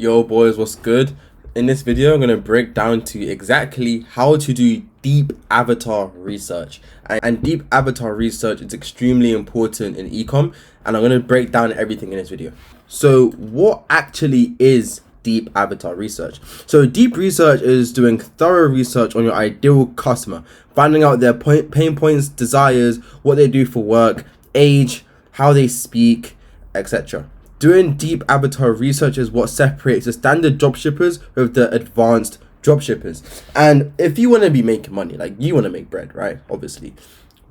Yo boys, what's good? In this video, I'm going to break down to exactly how to do deep avatar research. And deep avatar research is extremely important in ecom, and I'm going to break down everything in this video. So what actually is deep avatar research? So deep research is doing thorough research on your ideal customer, finding out their pain points, desires, what they do for work, age, how they speak, etc. Doing deep avatar research is what separates the standard dropshippers with the advanced dropshippers. And if you want to be making money, like you want to make bread, right? Obviously,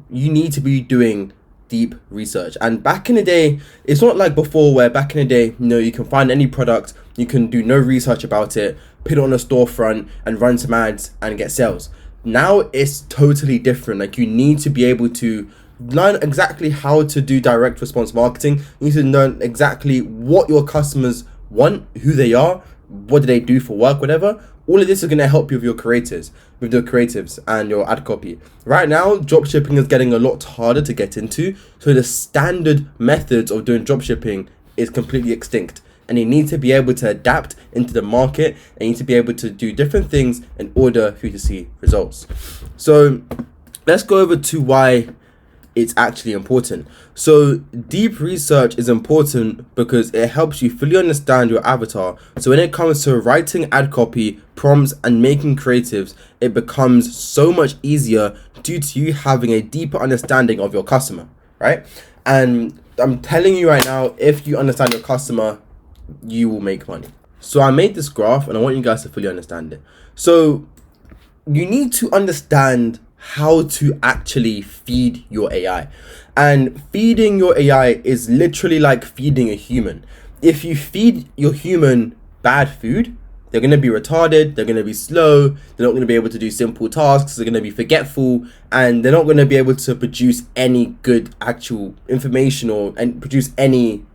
you need to be doing deep research. And back in the day, it's not like before where back in the day, you can find any product, you can do no research about it, put it on a storefront and run some ads and get sales. Now it's totally different. Like you need to be able to learn exactly how to do direct response marketing. You need to learn exactly what your customers want, who they are, what do they do for work, whatever. All of this is going to help you with your creators, with the creatives and your ad copy. Right now, dropshipping is getting a lot harder to get into. So the standard methods of doing dropshipping is completely extinct. And you need to be able to adapt into the market, and you need to be able to do different things in order for you to see results. So let's go over to why it's actually important. So deep research is important because it helps you fully understand your avatar. So when it comes to writing ad copy, prompts, and making creatives, it becomes so much easier due to you having a deeper understanding of your customer, right? And I'm telling you right now, if you understand your customer, you will make money. So I made this graph and I want you guys to fully understand it. So you need to understand how to actually feed your AI. And feeding your AI is literally like feeding a human. If you feed your human bad food, they're going to be retarded, they're going to be slow, they're not going to be able to do simple tasks, they're going to be forgetful, and they're not going to be able to produce any good actual information and produce anything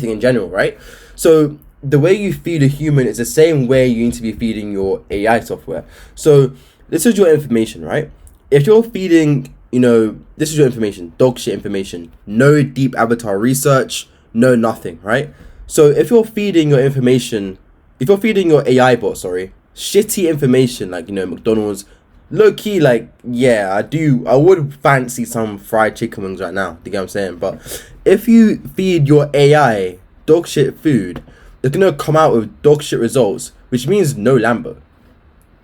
in general, right? So the way you feed a human is the same way you need to be feeding your AI software. So this is your information, right? If you're feeding, this is your information, dog shit information, no deep avatar research, no nothing, right? So if you're feeding your information, if you're feeding your AI bot, shitty information, like, McDonald's, low key, like, yeah, I would fancy some fried chicken wings right now, you get what I'm saying? But if you feed your AI dog shit food, they're gonna come out with dog shit results, which means no Lambo.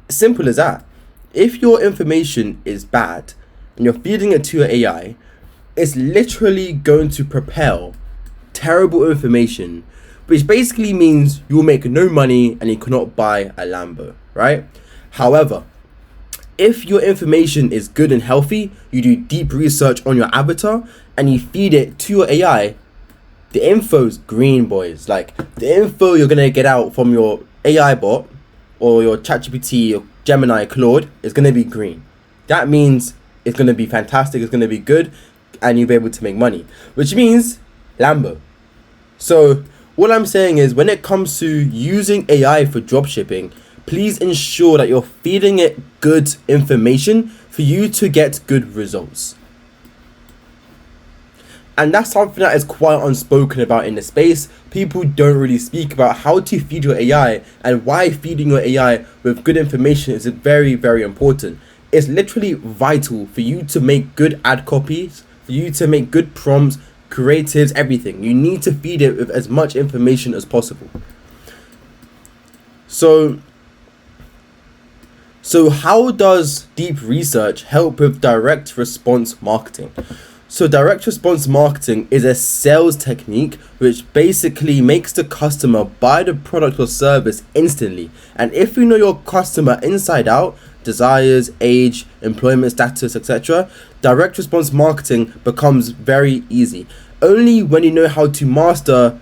Simple as that. If your information is bad and you're feeding it to your AI, it's literally going to propel terrible information, which basically means you'll make no money and you cannot buy a Lambo, right? However, if your information is good and healthy, you do deep research on your avatar and you feed it to your AI, the info's green, boys. Like the info you're going to get out from your AI bot or your ChatGPT or Gemini, Claude, is going to be green. That means it's going to be fantastic, it's going to be good, and you'll be able to make money, which means Lambo. So what I'm saying is, when it comes to using AI for dropshipping, please ensure that you're feeding it good information for you to get good results. And that's something that is quite unspoken about in the space. People don't really speak about how to feed your AI and why feeding your AI with good information is very, very important. It's literally vital for you to make good ad copies, for you to make good prompts, creatives, everything. You need to feed it with as much information as possible. So how does deep research help with direct response marketing? So direct response marketing is a sales technique which basically makes the customer buy the product or service instantly. And if you know your customer inside out, desires, age, employment status, etc., direct response marketing becomes very easy. Only when you know how to master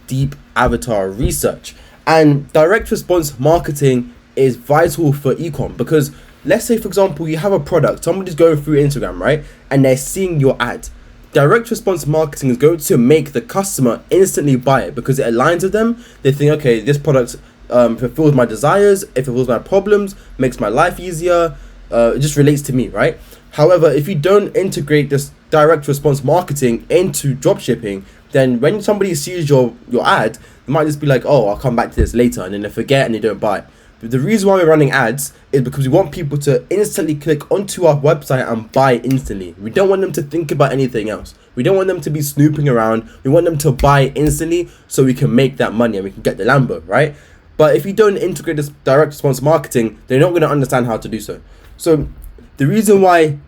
deep avatar research. And direct response marketing is vital for ecom because let's say, for example, you have a product, somebody's going through Instagram, right? And they're seeing your ad. Direct response marketing is going to make the customer instantly buy it because it aligns with them. They think, okay, this product fulfills my desires, it fulfills my problems, makes my life easier, it just relates to me, right? However, if you don't integrate this direct response marketing into dropshipping, then when somebody sees your ad, It might just be like, oh, I'll come back to this later, and then they forget and they don't buy. But the reason why we're running ads is because we want people to instantly click onto our website and buy instantly. We don't want them to think about anything else. We don't want them to be snooping around. We want them to buy instantly so we can make that money and we can get the Lambo, right? But if you don't integrate this direct response marketing, they're not going to understand how to do so. So the reason why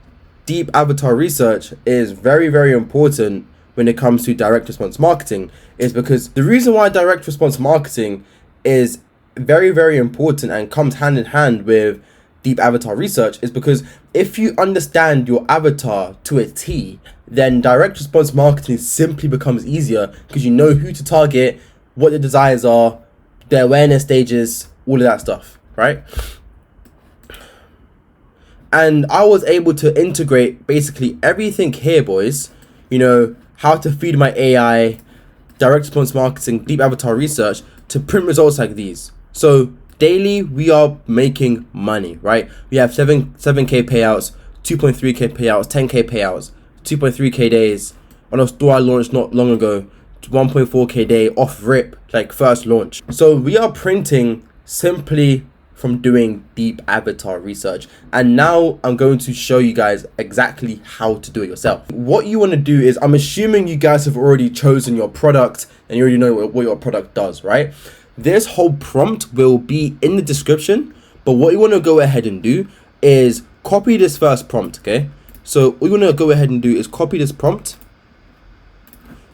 deep avatar research is very, very important when it comes to direct response marketing is because the reason why direct response marketing is very, very important and comes hand in hand with deep avatar research is because if you understand your avatar to a T, then direct response marketing simply becomes easier because you know who to target, what the desires are, their awareness stages, all of that stuff, right? And I was able to integrate basically everything here, boys. You know, how to feed my AI, direct response marketing, deep avatar research to print results like these. So daily we are making money, right? We have 7k payouts, 2.3k payouts, 10k payouts, 2.3k days. On a store I launched not long ago, 1.4k day off rip, like first launch. So we are printing simply from doing deep avatar research. And now I'm going to show you guys exactly how to do it yourself. What you want to do is, I'm assuming you guys have already chosen your product and you already know what your product does, right? This whole prompt will be in the description, but what you want to go ahead and do is copy this first prompt, okay? So what you want to go ahead and do is copy this prompt.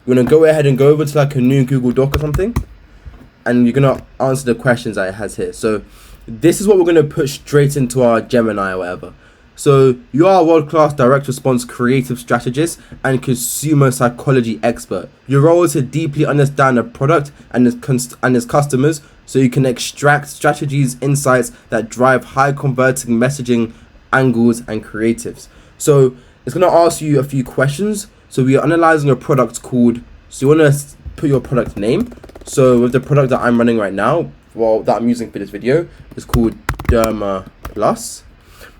You want to go ahead and go over to like a new Google Doc or something, and you're going to answer the questions that it has here. So this is what we're going to put straight into our Gemini or whatever. So you are a world-class direct response creative strategist and consumer psychology expert. Your role is to deeply understand a product and its customers so you can extract strategies, insights that drive high converting messaging, angles and creatives. So it's going to ask you a few questions. So we are analyzing a product called, so you want to put your product name. So with the product that I'm running right now, well, that I'm using for this video, is called Derma Plus.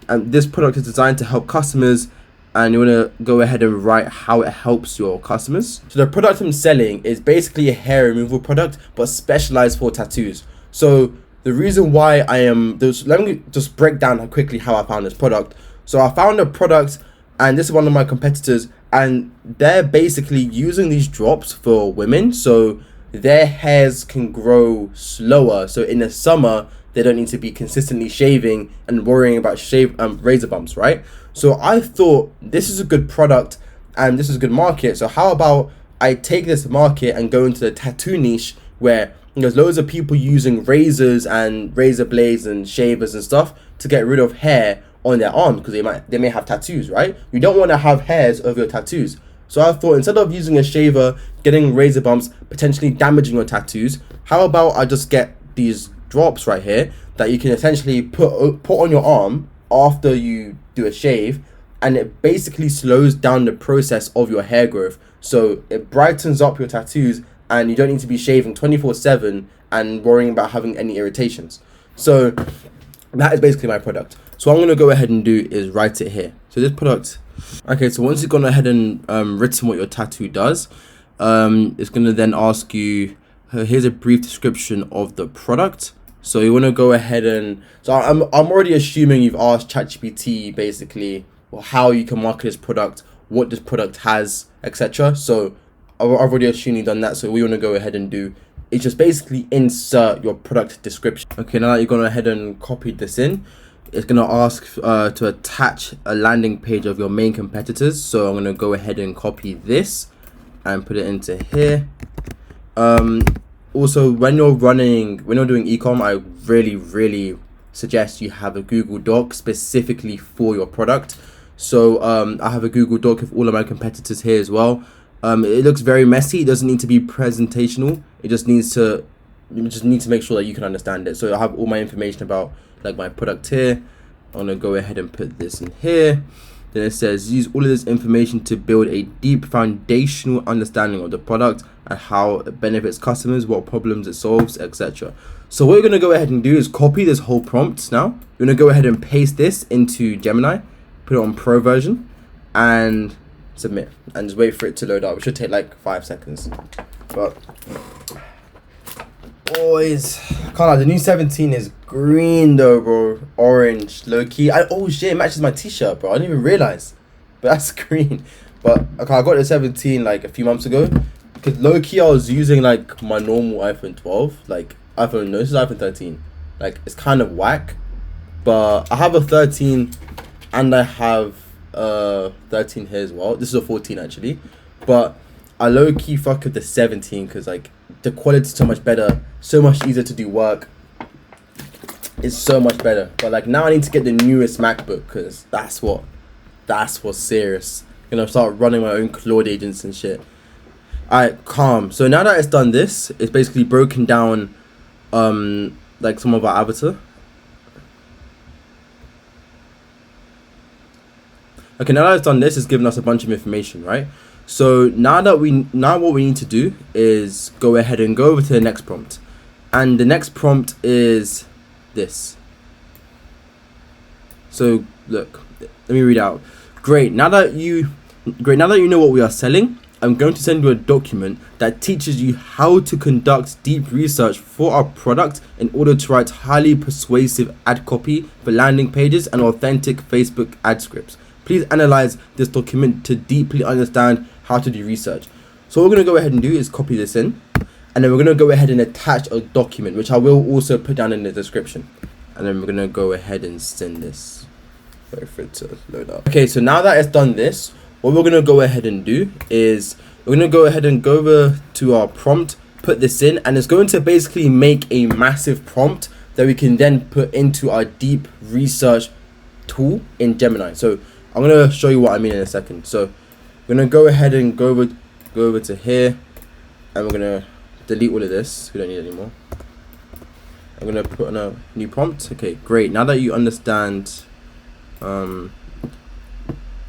And this product is designed to help customers, and you want to go ahead and write how it helps your customers. So the product I'm selling is basically a hair removal product, but specialized for tattoos. So the reason why let me just break down quickly how I found this product. So I found a product, and this is one of my competitors, and they're basically using these drops for women, so their hairs can grow slower. So in the summer, they don't need to be consistently shaving and worrying about razor bumps, right? So I thought this is a good product and this is a good market. So how about I take this market and go into the tattoo niche where there's loads of people using razors and razor blades and shavers and stuff to get rid of hair on their arms because they may have tattoos, right? You don't want to have hairs over your tattoos. So I thought instead of using a shaver, getting razor bumps, potentially damaging your tattoos, how about I just get these drops right here that you can essentially put on your arm after you do a shave, and it basically slows down the process of your hair growth. So it brightens up your tattoos and you don't need to be shaving 24/7 and worrying about having any irritations. So that is basically my product. So what I'm going to go ahead and do is write it here. So this product, okay, so once you've gone ahead and written what your tattoo does, it's going to then ask you, here's a brief description of the product. So you want to go ahead and, so I'm already assuming you've asked ChatGPT basically how you can market this product, what this product has, etc. So I've already assumed you've done that. So what you want to go ahead and do is just basically insert your product description. Okay, now that you've gone ahead and copied this in, it's going to ask to attach a landing page of your main competitors. So I'm going to go ahead and copy this and put it into here. Also, when you're doing ecom, I really suggest you have a Google Doc specifically for your product. So I have a Google Doc with all of my competitors here as well. It looks very messy. It doesn't need to be presentational. You just need to make sure that you can understand it. So I have all my information about like my product here. I'm gonna go ahead and put this in here. Then it says use all of this information to build a deep foundational understanding of the product and how it benefits customers, what problems it solves, etc. So what you're going to go ahead and do is copy this whole prompt now. You're going to go ahead and paste this into Gemini, put it on Pro version, and submit. And just wait for it to load up. It should take like 5 seconds. But boys. Can't lie, the new 17 is green though, bro. Orange, low key. Oh shit, it matches my t-shirt, bro. I didn't even realize. But that's green. But okay, I got the 17 like a few months ago. Because low key, I was using like my normal iPhone 12. Like no, this is iPhone 13. Like it's kind of whack. But I have a 13 and I have 13 here as well. This is a 14 actually. But I low key fuck with the 17 because like the quality is so much better, so much easier to do work. It's so much better. But like now I need to get the newest MacBook because that's what's serious. I'm gonna start running my own Claude agents and shit. Alright, calm. So now that it's done this, it's basically broken down like some of our avatar. Okay, now that it's done this, it's giving us a bunch of information, right? So now what we need to do is go ahead and go over to the next prompt. And the next prompt is this. So look, let me read out. Great, now that you know what we are selling, I'm going to send you a document that teaches you how to conduct deep research for our product in order to write highly persuasive ad copy for landing pages and authentic Facebook ad scripts. Please analyze this document to deeply understand how to do research. So what we're going to go ahead and do is copy this in, and then we're going to go ahead and attach a document, which I will also put down in the description. And then we're going to go ahead and send this. Wait for it to load up. Okay, so now that it's done this, what we're going to go ahead and do is we're going to go ahead and go over to our prompt, put this in, and it's going to basically make a massive prompt that we can then put into our deep research tool in Gemini. So I'm going to show you what I mean in a second. So we're going to go ahead and go over to here, and we're going to delete all of this. We don't need it anymore. I'm going to put on a new prompt. Okay, great. Now that you understand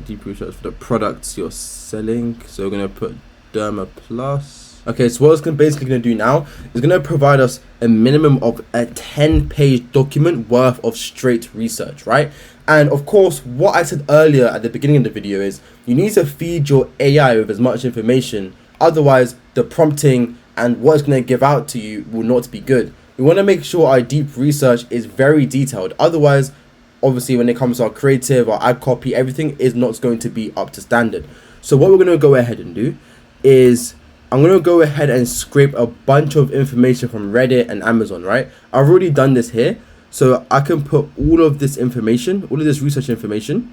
deep research for the products you're selling, so we're going to put Derma Plus. Okay, so what it's basically going to do now is going to provide us a minimum of a 10-page document worth of straight research, right? And of course, what I said earlier at the beginning of the video is you need to feed your AI with as much information, otherwise the prompting and what it's going to give out to you will not be good. We want to make sure our deep research is very detailed, otherwise obviously when it comes to our creative or ad copy, everything is not going to be up to standard. So what we're going to go ahead and do is I'm going to go ahead and scrape a bunch of information from Reddit and Amazon, right? I've already done this here. So I can put all of this information, all of this research information,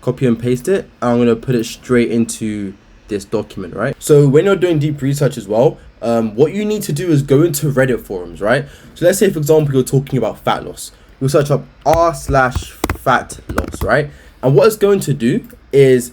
copy and paste it. And I'm going to put it straight into this document, right? So when you're doing deep research as well, what you need to do is go into Reddit forums, right? So let's say, for example, you're talking about fat loss. You'll search up r/fat loss, right? And what it's going to do is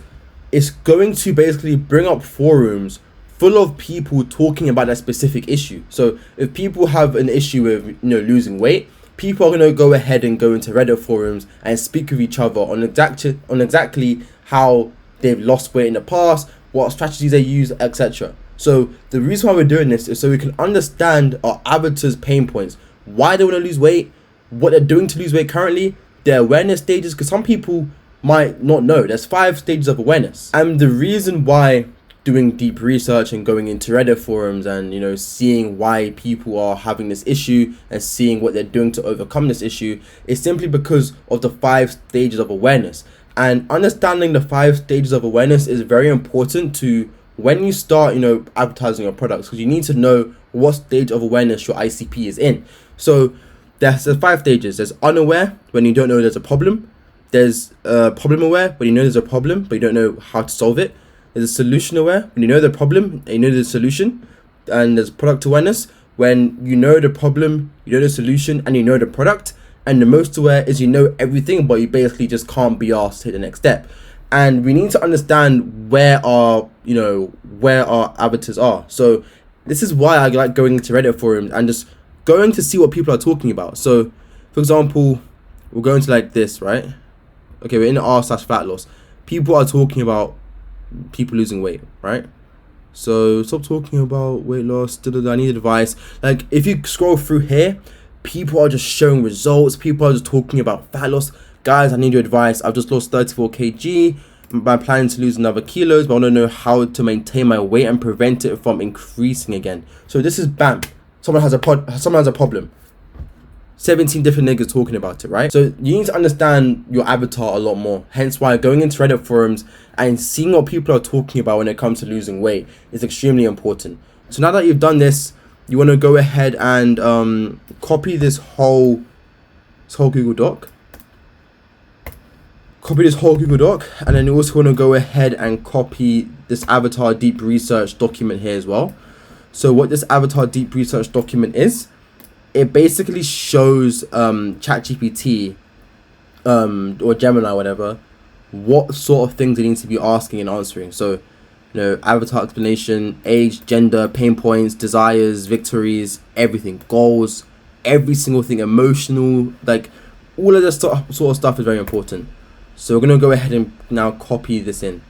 it's going to basically bring up forums full of people talking about that specific issue. So if people have an issue with losing weight, people are going to go ahead and go into Reddit forums and speak with each other on exactly how they've lost weight in the past, what strategies they use, etc. So the reason why we're doing this is so we can understand our avatar's pain points, why they want to lose weight, what they're doing to lose weight currently, their awareness stages, because some people might not know. There's 5 stages of awareness. And the reason why doing deep research and going into Reddit forums and seeing why people are having this issue and seeing what they're doing to overcome this issue is simply because of the 5 stages of awareness. And understanding the 5 stages of awareness is very important to when you start advertising your products, because you need to know what stage of awareness your ICP is in. So there's 5 stages. There's unaware, when you don't know there's a problem. There's problem aware, when you know there's a problem but you don't know how to solve it. There's solution aware, when you know the problem and you know the solution. And there's product awareness, when you know the problem, you know the solution, and you know the product. And the most aware is you know everything, but you basically just can't be asked to hit the next step. And we need to understand where our avatars are. So this is why I like going into Reddit forums and just going to see what people are talking about. So for example, we're going to like this, right? Okay, we're in r/fat loss. People are talking about people losing weight, right? So stop talking about weight loss. I need advice. Like if you scroll through here, people are just showing results. People are just talking about fat loss. Guys, I need your advice. I've just lost 34 kg. I'm planning to lose another kilos, but I want to know how to maintain my weight and prevent it from increasing again. So this is bam. someone has a problem. 17 different niggas talking about it, right? So you need to understand your avatar a lot more. Hence why going into Reddit forums and seeing what people are talking about when it comes to losing weight is extremely important. So now that you've done this, you want to go ahead and copy this whole Google Doc. Copy this whole Google Doc, and then you also want to go ahead and copy this avatar deep research document here as well. So what this avatar deep research document is, it basically shows ChatGPT or Gemini, whatever, what sort of things it needs to be asking and answering. So, avatar explanation, age, gender, pain points, desires, victories, everything, goals, every single thing, emotional, like all of this sort of stuff is very important. So we're gonna go ahead and now copy this in.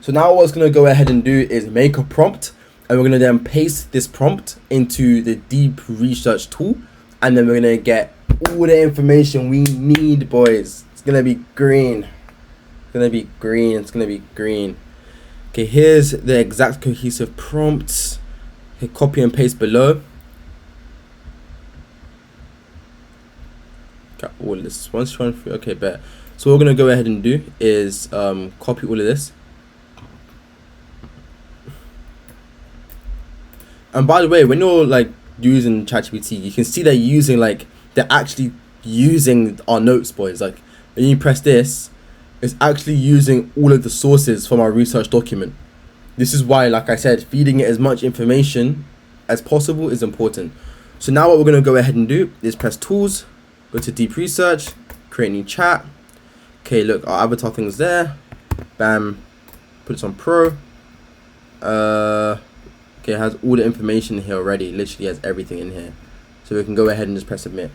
So now what it's going to go ahead and do is make a prompt, and we're going to then paste this prompt into the deep research tool, and then we're going to get all the information we need, boys. It's going to be green. It's going to be green. It's going to be green. Okay, here's the exact cohesive prompts. Hit copy and paste below. Got all of this. Once run through. Okay, bet. So what we're going to go ahead and do is copy all of this. And by the way, when you're like using ChatGPT, you can see they're actually using our notes, boys. Like when you press this, it's actually using all of the sources from our research document. This is why, like I said, feeding it as much information as possible is important. So now what we're going to go ahead and do is press tools, go to deep research, create new chat. Okay, look, our avatar thing's there. Bam, put it on pro. Okay, it has all the information here already. Literally has everything in here. So we can go ahead and just press submit.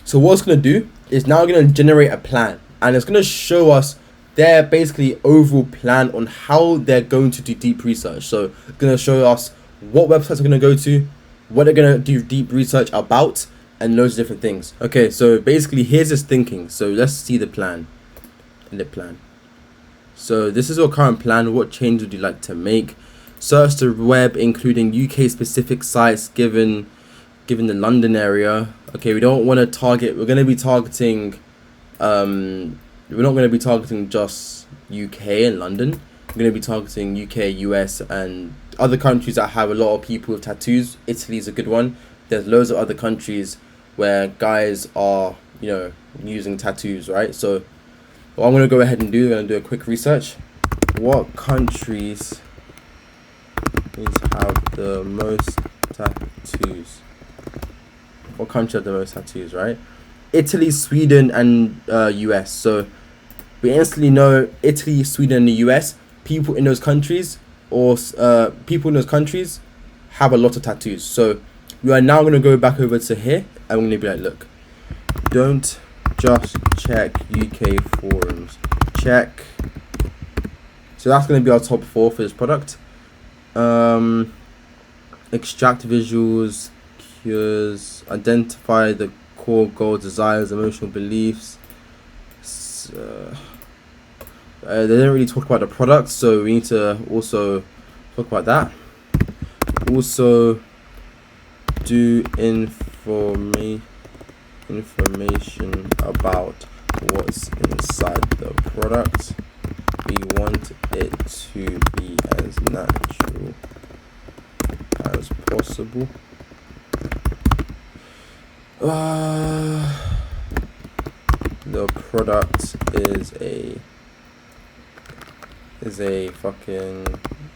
So what it's going to do is now going to generate a plan. And it's going to show us their basically overall plan on how they're going to do deep research. So it's going to show us what websites are going to go to, what they're going to do deep research about, and loads of different things. Okay, so basically here's his thinking. So let's see the plan. So this is our current plan. What change would you like to make? Search the web, including UK specific sites given the London area. Okay, we don't want to target. We're going to be targeting. We're not going to be targeting just UK and London. We're going to be targeting UK, US, and other countries that have a lot of people with tattoos. Italy is a good one. There's loads of other countries where guys are, using tattoos, right? So what I'm going to go ahead and do, I'm going to do a quick research. What countries have the most tattoos? What country have the most tattoos, right? Italy, Sweden, and US. So we instantly know Italy, Sweden, and the US. People in those countries have a lot of tattoos. So we are now going to go back over to here, and we're going to be like, look, don't just check UK forums, check. So that's going to be our top 4 for this product. Extract visuals, cures, identify the core goals, desires, emotional beliefs. They didn't really talk about the product, so we need to also talk about that. Also do information about what's inside the product. We want it to be as natural as possible. The product is a fucking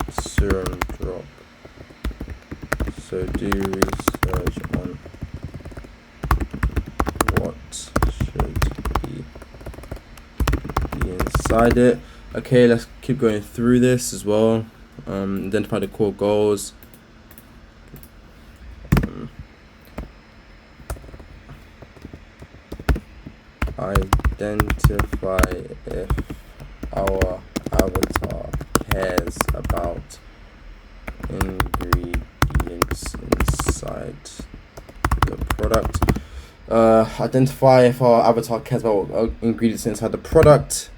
serum drop. So do research on what should be inside it. Okay, let's keep going through this as well. Identify the core goals. Identify if our avatar cares about ingredients inside the product. Identify if our avatar cares about ingredients inside the product.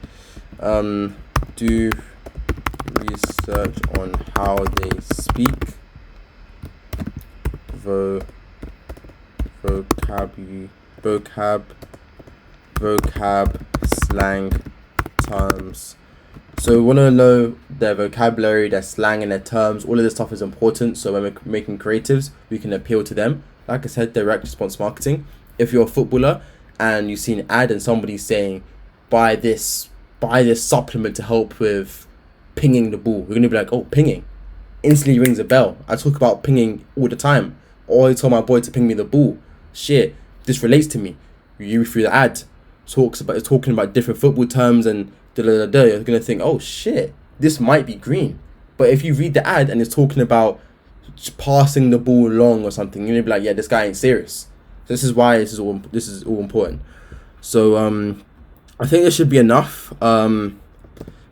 Do research on how they speak, vocab, slang, terms. So we want to know their vocabulary, their slang, and their terms. All of this stuff is important. So when we're making creatives, we can appeal to them. Like I said, direct response marketing. If you're a footballer and you see an ad and somebody's saying, buy this supplement to help with pinging the ball, you're gonna be like, oh, pinging. Instantly rings a bell. I talk about pinging all the time. Or I tell my boy to ping me the ball. Shit, this relates to me. You through the ad talking about different football terms and you're gonna think, oh shit, this might be green. But if you read the ad and it's talking about passing the ball long or something, you're gonna be like, yeah, this guy ain't serious. This is why this is all important. So I think this should be enough. For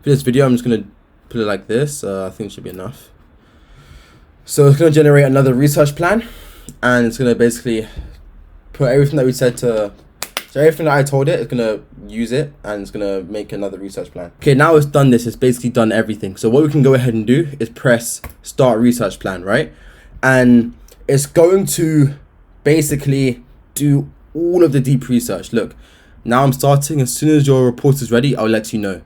this video, I'm just gonna put it like this. I think it should be enough. So it's gonna generate another research plan, and it's gonna basically put everything that we said to. So everything that I told it, it's gonna use it and it's gonna make another research plan. Okay, now it's done this, it's basically done everything. So what we can go ahead and do is press start research plan, right? And it's going to basically do all of the deep research. Look, now I'm starting. As soon as your report is ready, I'll let you know.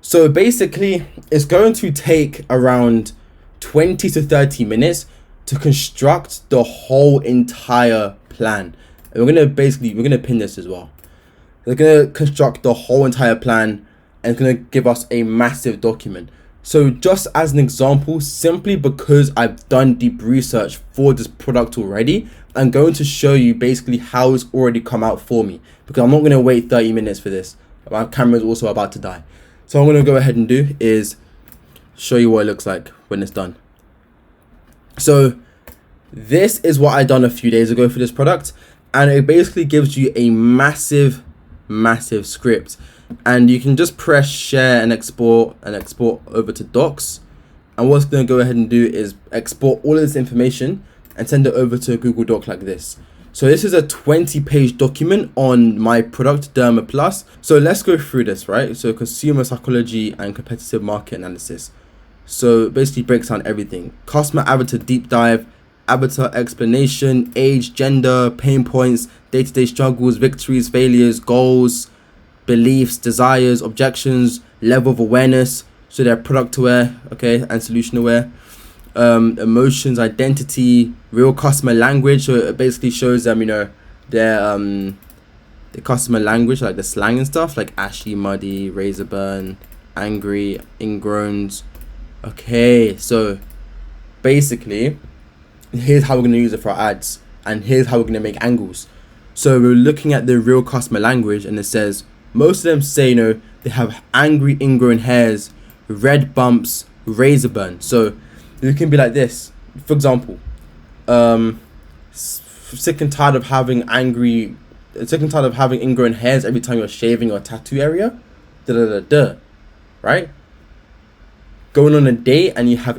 So basically, it's going to take around 20 to 30 minutes to construct the whole entire plan. And we're gonna pin this as well. They're gonna construct the whole entire plan and it's gonna give us a massive document. So just as an example, simply because I've done deep research for this product already, I'm going to show you basically how it's already come out for me, because I'm not gonna wait 30 minutes for this. My camera is also about to die. So what I'm gonna go ahead and do is show you what it looks like when it's done. So this is what I done a few days ago for this product. And it basically gives you a massive script, and you can just press share and export over to docs. And what's going to go ahead and do is export all of this information and send it over to a Google Doc like this. So this is a 20-page document on my product Derma Plus. So let's go through this, right? So consumer psychology and competitive market analysis. So it basically breaks down everything. Customer avatar deep dive, avatar explanation, age, gender, pain points, day-to-day struggles, victories, failures, goals, beliefs, desires, objections, level of awareness, so they're product aware, okay, and solution aware, emotions, identity, real customer language. So it basically shows them, you know, their the customer language, like the slang and stuff, like ashy, muddy, razor burn, angry, ingrowns. Okay, so basically here's how we're going to use it for our ads, and here's how we're going to make angles. So we're looking at the real customer language, and it says most of them say, you know, they have angry ingrown hairs, red bumps, razor burn. So you can be like this, for example, sick and tired of having ingrown hairs every time you're shaving your tattoo area, right? Going on a date and you have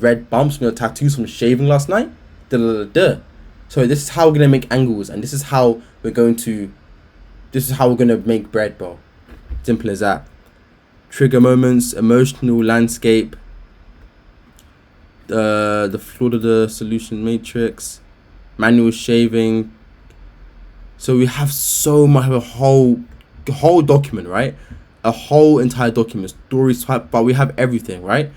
red bumps from your tattoos from shaving last night. So this is how we're gonna make angles, and this is how we're gonna make bread, bro. Simple as that. Trigger moments, emotional landscape, the Florida solution matrix, manual shaving. So we have so much, a whole document, right? A whole entire document, stories type, but we have everything, right?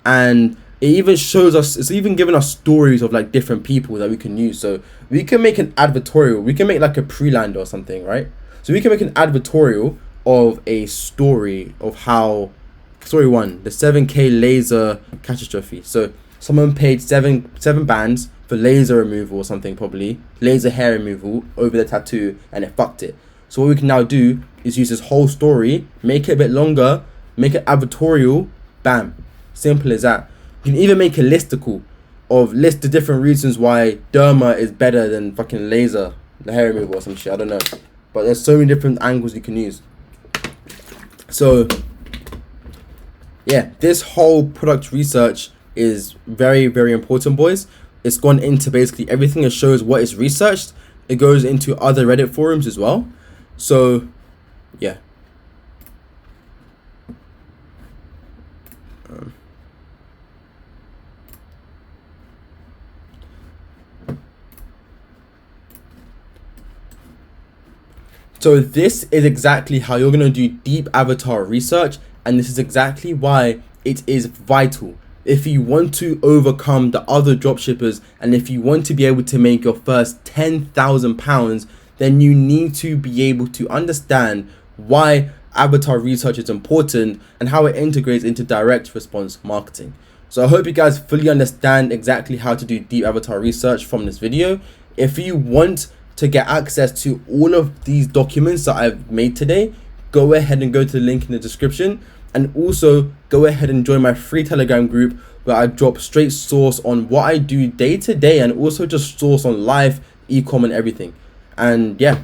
And it even shows us, it's even giving us stories of like different people that we can use. So we can make an advertorial, we can make like a pre-land or something, right? So we can make an advertorial of a story of how, story 1, the 7K laser catastrophe. So someone paid seven bands for laser removal or something, probably laser hair removal over the tattoo, and it fucked it. So what we can now do is use this whole story, make it a bit longer, make it advertorial, bam. Simple as that. You can even make a listicle of list the different reasons why derma is better than fucking laser, the hair removal or some shit, I don't know. But there's so many different angles you can use. So yeah, this whole product research is very, very important, boys. It's gone into basically everything. It shows what is researched. It goes into other Reddit forums as well. So yeah. So this is exactly how you're going to do deep avatar research, and this is exactly why it is vital. If you want to overcome the other dropshippers, and if you want to be able to make your first £10,000, then you need to be able to understand why avatar research is important and how it integrates into direct response marketing. So I hope you guys fully understand exactly how to do deep avatar research from this video. If you want to get access to all of these documents that I've made today, go ahead and go to the link in the description, and also go ahead and join my free Telegram group where I drop straight source on what I do day to day, and also just source on live, e-com and everything. And yeah,